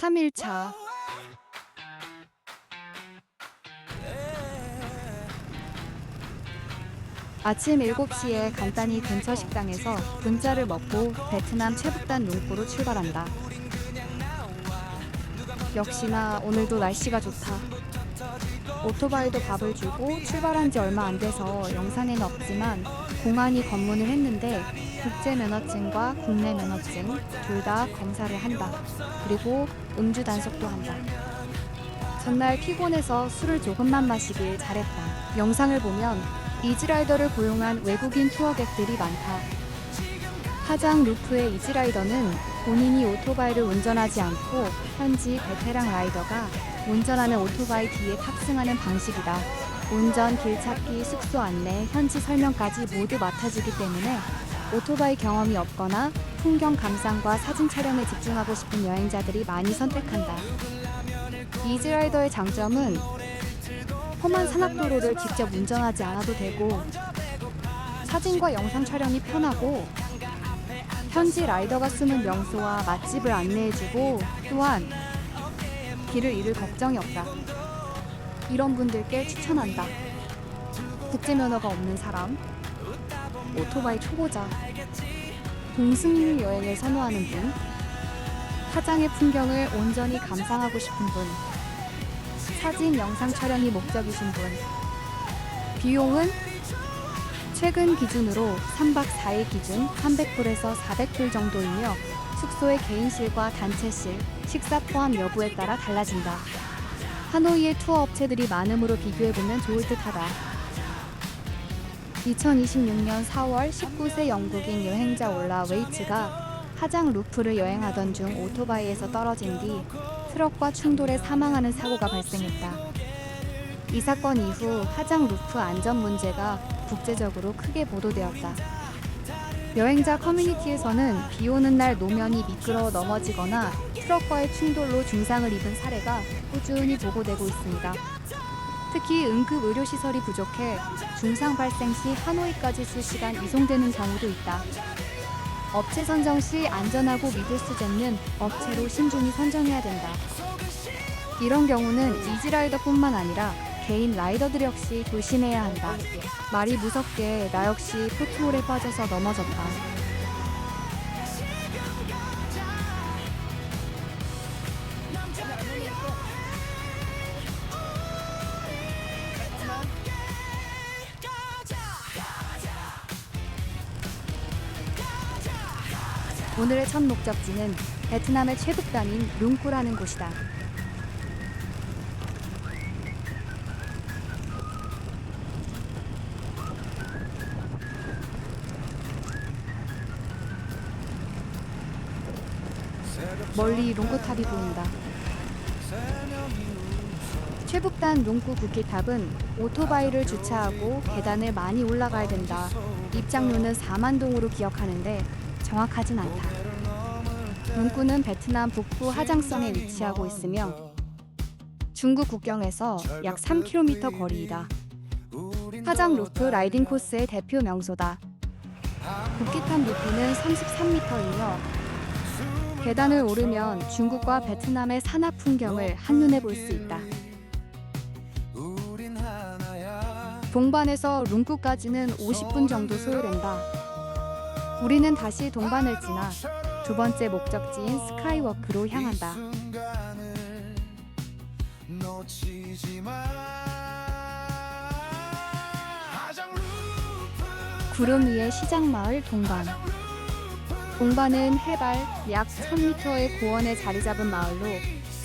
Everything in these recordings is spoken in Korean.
3일차. 아침 7시에 간단히 근처 식당에서 분짜를 먹고 베트남 최북단 룽푸로 출발한다. 역시나 오늘도 날씨가 좋다. 오토바이도 밥을 주고 출발한 지 얼마 안 돼서 영상에는 없지만 공안이 검문을 했는데 국제 면허증과 국내 면허증 둘 다 검사를 한다. 그리고 음주 단속도 한다. 전날 피곤해서 술을 조금만 마시길 잘했다. 영상을 보면 이지라이더를 고용한 외국인 투어객들이 많다. 하장 루프의 이지라이더는 본인이 오토바이를 운전하지 않고 현지 베테랑 라이더가 운전하는 오토바이 뒤에 탑승하는 방식이다. 운전, 길 찾기, 숙소 안내, 현지 설명까지 모두 맡아주기 때문에 오토바이 경험이 없거나 풍경 감상과 사진 촬영에 집중하고 싶은 여행자들이 많이 선택한다. 이지라이더의 장점은 험한 산악도로를 직접 운전하지 않아도 되고 사진과 영상 촬영이 편하고 현지 라이더가 쓰는 명소와 맛집을 안내해주고 또한 길을 잃을 걱정이 없다. 이런 분들께 추천한다. 국제면허가 없는 사람, 오토바이 초보자, 동승류 여행을 선호하는 분, 하장의 풍경을 온전히 감상하고 싶은 분, 사진, 영상 촬영이 목적이신 분. 비용은 최근 기준으로 3박 4일 기준 300불에서 400불 정도이며 숙소의 개인실과 단체실, 식사 포함 여부에 따라 달라진다. 하노이의 투어 업체들이 많음으로 비교해보면 좋을 듯하다. 2026년 4월 19세 영국인 여행자 올라 웨이츠가 하장 루프를 여행하던 중 오토바이에서 떨어진 뒤 트럭과 충돌해 사망하는 사고가 발생했다. 이 사건 이후 하장 루프 안전 문제가 국제적으로 크게 보도되었다. 여행자 커뮤니티에서는 비 오는 날 노면이 미끄러워 넘어지거나 트럭과의 충돌로 중상을 입은 사례가 꾸준히 보고되고 있습니다. 특히 응급 의료시설이 부족해 중상 발생 시 하노이까지 실시간 이송되는 경우도 있다. 업체 선정 시 안전하고 믿을 수 있는 업체로 신중히 선정해야 된다. 이런 경우는 이지라이더뿐만 아니라 개인 라이더들 역시 조심해야 한다. 말이 무섭게 나 역시 포트홀에 빠져서 넘어졌다. 오늘의 첫 목적지는 베트남의 최북단인 룽푸라는 곳이다. 멀리 룽푸탑이 보인다. 최북단 룽푸 국기탑은 오토바이를 주차하고 계단을 많이 올라가야 된다. 입장료는 4만 동으로 기억하는데 정확하진 않다. 룽푸는 베트남 북부 하장성에 위치하고 있으며 중국 국경에서 약 3km 거리이다. 하장 루프 라이딩 코스의 대표 명소다. 국기탑 높이는 33m이며 계단을 오르면 중국과 베트남의 산악 풍경을 한눈에 볼 수 있다. 동반에서 룽푸까지는 50분 정도 소요된다. 우리는 다시 동반을 지나 두 번째 목적지인 스카이워크로 향한다. 구름 위의 시장마을 동반. 동반은 해발 약 1000m의 고원에 자리 잡은 마을로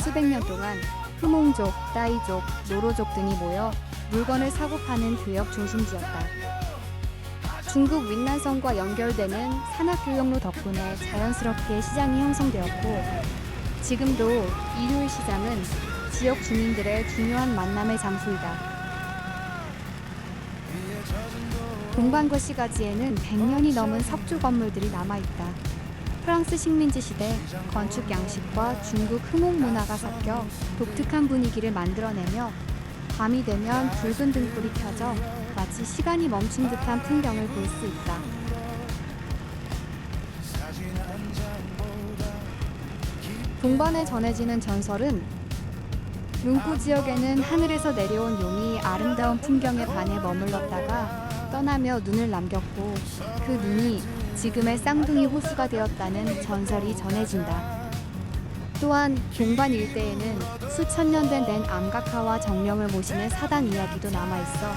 수백 년 동안 흐몽족, 따이족, 노로족 등이 모여 물건을 사고 파는 교역 중심지였다. 중국 윈난성과 연결되는 산악교역로 덕분에 자연스럽게 시장이 형성되었고 지금도 일요일 시장은 지역 주민들의 중요한 만남의 장소이다. 동반과 시가지에는 100년이 넘은 석조 건물들이 남아있다. 프랑스 식민지 시대 건축 양식과 중국 흐몽 문화가 섞여 독특한 분위기를 만들어내며 밤이 되면 붉은 등불이 켜져 마치 시간이 멈춘 듯한 풍경을 볼 수 있다. 동반에 전해지는 전설은 룽꾸 지역에는 하늘에서 내려온 용이 아름다운 풍경에 반해 머물렀다가 떠나며 눈을 남겼고 그 눈이 지금의 쌍둥이 호수가 되었다는 전설이 전해진다. 또한 동반 일대에는 수천 년 된 암각화와 정령을 모시는 사당 이야기도 남아있어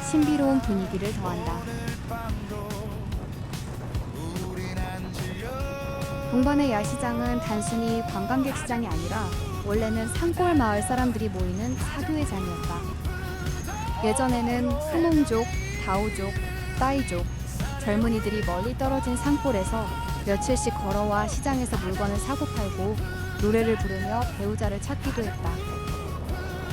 신비로운 분위기를 더한다. 동반의 야시장은 단순히 관광객 시장이 아니라 원래는 산골 마을 사람들이 모이는 사교회장이었다. 예전에는 흐몽족, 다오족, 따이족, 젊은이들이 멀리 떨어진 산골에서 며칠씩 걸어와 시장에서 물건을 사고 팔고 노래를 부르며 배우자를 찾기도 했다.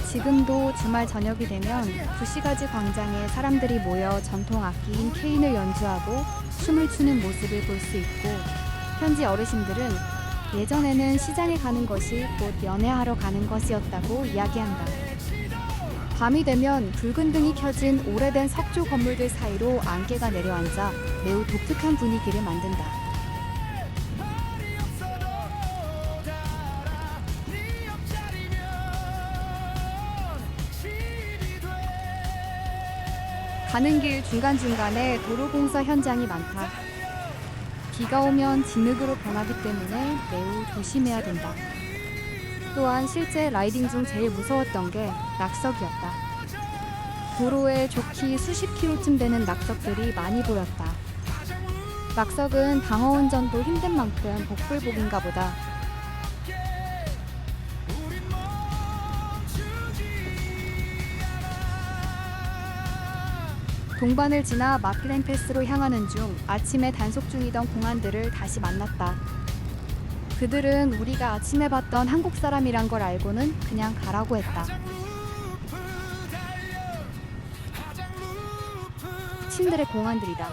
지금도 주말 저녁이 되면 구시가지 광장에 사람들이 모여 전통 악기인 케인을 연주하고 춤을 추는 모습을 볼 수 있고, 현지 어르신들은 예전에는 시장에 가는 것이 곧 연애하러 가는 것이었다고 이야기한다. 밤이 되면 붉은 등이 켜진 오래된 석조 건물들 사이로 안개가 내려앉아 매우 독특한 분위기를 만든다. 가는 길 중간중간에 도로공사 현장이 많다. 비가 오면 진흙으로 변하기 때문에 매우 조심해야 된다. 또한 실제 라이딩 중 제일 무서웠던 게 낙석이었다. 도로에 좋기 수십 킬로쯤 되는 낙석들이 많이 보였다. 낙석은 방어 운전도 힘든 만큼 복불복인가 보다. 동반을 지나 마피렌 패스로 향하는 중 아침에 단속 중이던 공안들을 다시 만났다. 그들은 우리가 아침에 봤던 한국 사람이란 걸 알고는 그냥 가라고 했다. 신들의 공안들이다.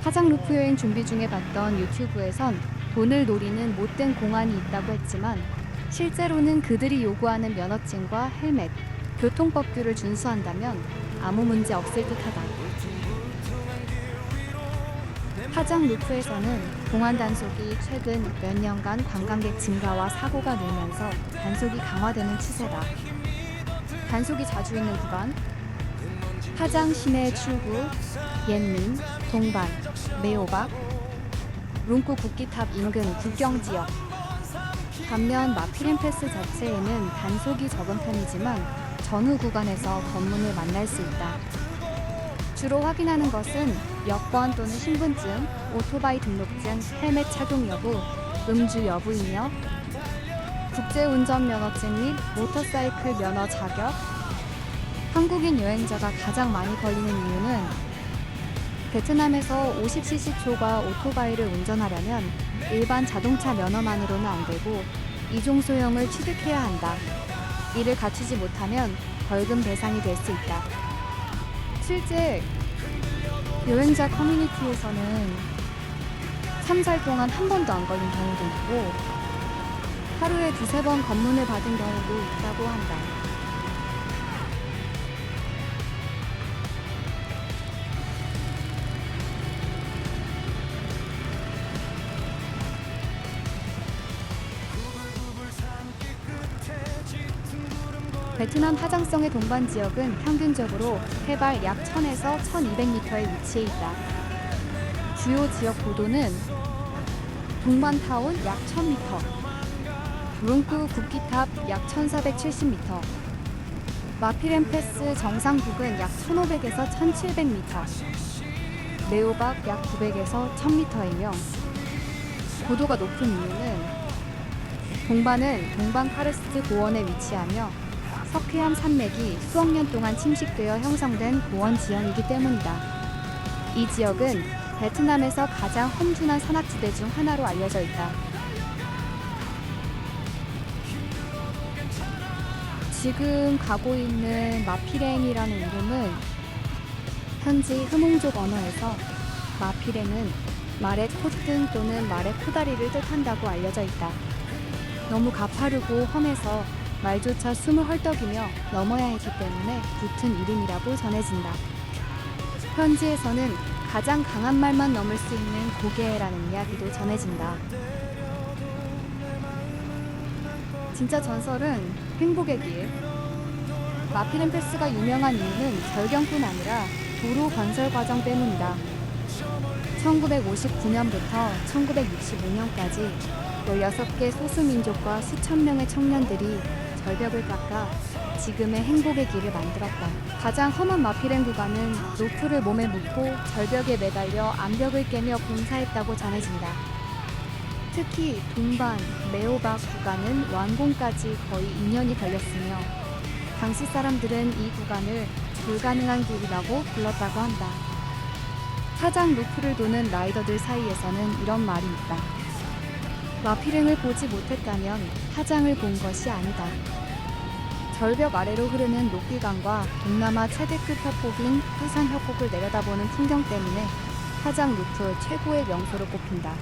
화장 루프 여행 준비 중에 봤던 유튜브에선 돈을 노리는 못된 공안이 있다고 했지만 실제로는 그들이 요구하는 면허증과 헬멧, 교통법규를 준수한다면 아무 문제 없을 듯하다. 화장 루프에서는 공안 단속이 최근 몇 년간 관광객 증가와 사고가 늘면서 단속이 강화되는 추세다. 단속이 자주 있는 구간: 화장 시내 출구, 옌민, 동반, 메오박, 룽꾸 국기탑 인근 국경지역. 반면 마피렌 패스 자체에는 단속이 적은 편이지만 전후 구간에서 검문을 만날 수 있다. 주로 확인하는 것은 여권 또는 신분증, 오토바이 등록증, 헬멧 착용 여부, 음주 여부이며 국제운전 면허증 및 모터사이클 면허 자격. 한국인 여행자가 가장 많이 걸리는 이유는 베트남에서 50cc 초과 오토바이를 운전하려면 일반 자동차 면허만으로는 안 되고 이종 소형을 취득해야 한다. 이를 갖추지 못하면 벌금 대상이 될 수 있다. 실제 여행자 커뮤니티에서는 3살 동안 한 번도 안 걸린 경우도 있고 하루에 2-3번 검문을 받은 경우도 있다고 한다. 베트남 하장성의 동반 지역은 평균적으로 해발 약 1000에서 1200m에 위치해 있다. 주요 지역 고도는 동반타운 약 1000m, 룽꾸 국기탑 약 1470m, 마피렌 패스 정상 부근 약 1500에서 1700m, 메오박 약 900에서 1000m이며 고도가 높은 이유는 동반은 동반 카르스트 고원에 위치하며 석회암 산맥이 수억 년 동안 침식되어 형성된 고원 지형이기 때문이다. 이 지역은 베트남에서 가장 험준한 산악지대 중 하나로 알려져 있다. 지금 가고 있는 마피렌이라는 이름은 현지 흐몽족 언어에서 마피렌은 말의 콧등 또는 말의 코다리를 뜻한다고 알려져 있다. 너무 가파르고 험해서 말조차 숨을 헐떡이며 넘어야 했기 때문에 붙은 이름이라고 전해진다. 편지에서는 가장 강한 말만 넘을 수 있는 고개라는 이야기도 전해진다. 진짜 전설은 행복의 길. 마피른 패스가 유명한 이유는 절경뿐 아니라 도로 건설 과정 때문이다. 1959년부터 1965년까지 16개 소수민족과 수천 명의 청년들이 절벽을 깎아 지금의 행복의 길을 만들었다. 가장 험한 마피렌 구간은 로프를 몸에 묶고 절벽에 매달려 암벽을 깨며 봉사했다고 전해진다. 특히 동반, 메오박 구간은 완공까지 거의 2년이 걸렸으며 당시 사람들은 이 구간을 불가능한 길이라고 불렀다고 한다. 사장 루프를 도는 라이더들 사이에서는 이런 말이 있다. 마피랭을 보지 못했다면 사장을 본 것이 아니다. 절벽 아래로 흐르는 녹비강과 동남아 최대급 협곡인 부산 협곡을 내려다보는 풍경 때문에 사장 루프 최고의 명소로 꼽힌다.